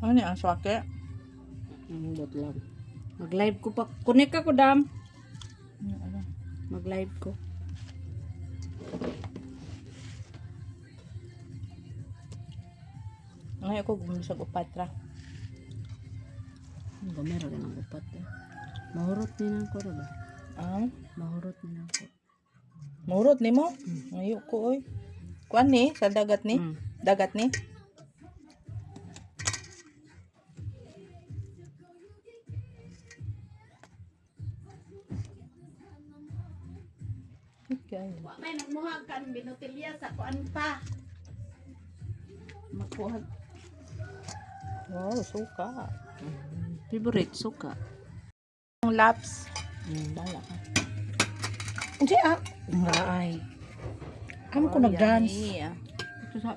Ano ang swake? Bot lang. Mag-live ko pa. Connect ako, Dam. Ano? Mag-live ko. Ngayon ako gumisag upatra. Gamera ka ng upat eh. Mahurot ni nang ko ba? Mahurot ni nang ko. Murot ni mo? Ngayon ko oy. Kuan ni sa dagat ni? Dagat ni? Okay. May nagmuhag kan binutilya sa kuan pa. Makuha. Wow, suka. Favorite suka. Ang laps. Bala ka. Hindi ay. Amo ko nag-dance. Ito sa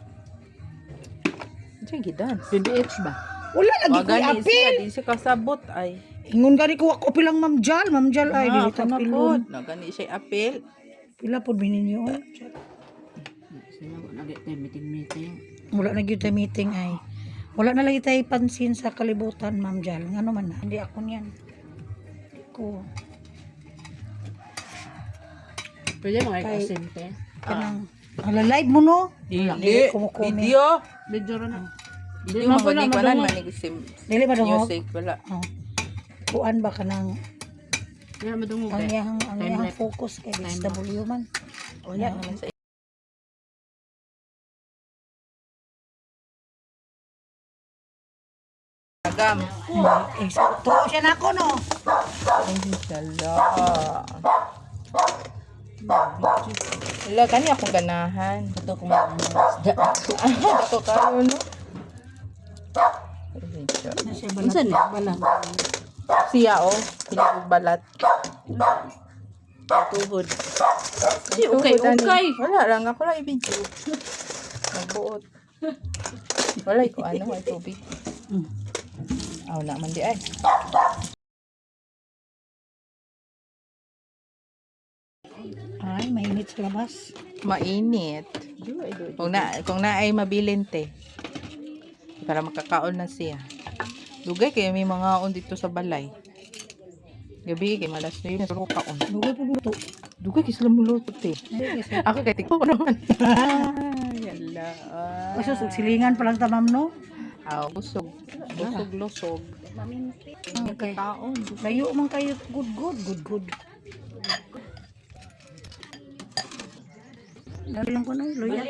Diyan gidance. PBH ba? Wala lagi ko Wagani siya, apil. di siya kasabot ay. Ingon gani ko ako pilang Ma'am Jal ay Ah, dili ta ako na pilon. po. Nagani siya apil. Pila pod bininyo oy. Sila nagay tayo meeting. Wala na gyud tay meeting ay. Wala na lagi tay pansin sa kalibutan Ma'am Jal. Ngano man na. Hindi ako niyan. Hindi ko Pwede mga Kay- kasinte. kanang live mo no? Dili. kumukume. Video. Video rin na. Video mo ni kuanan manig sim. Dili ba dungog? Music wala. Oh. Kuan ba kanang Kaya madungog ang eh. iyang Time-lapse. focus kay Time SW man. O yan naman sa agam. Eh, to siya na ako no. Ay, sala. Wala, kani akong ganahan. Ito kung ano. Ito kayo, no? Unsan eh? Bala. Siya, oh. Pinagbalat. Tuhod. Kasi okay. Wala lang. Ako lang i-video. Nagbuot. Wala ko ano, ay tubig. Aw, naman di ay. Ay, mainit sa labas. Mainit. Kung na ay mabilin te. Para makakaon na siya. Dugay kay may mga on dito sa balay. Gabi kay malas na yun. Pero kaon. Dugay po luto. Dugay kay sila muluto te. Ako kay tikpo ko naman. Yala. Kasi silingan pa lang tamam no. Aw, busog. Busog-lusog. Okay. Kaon. Layo man kayo good. Lalo lang ko na, loya.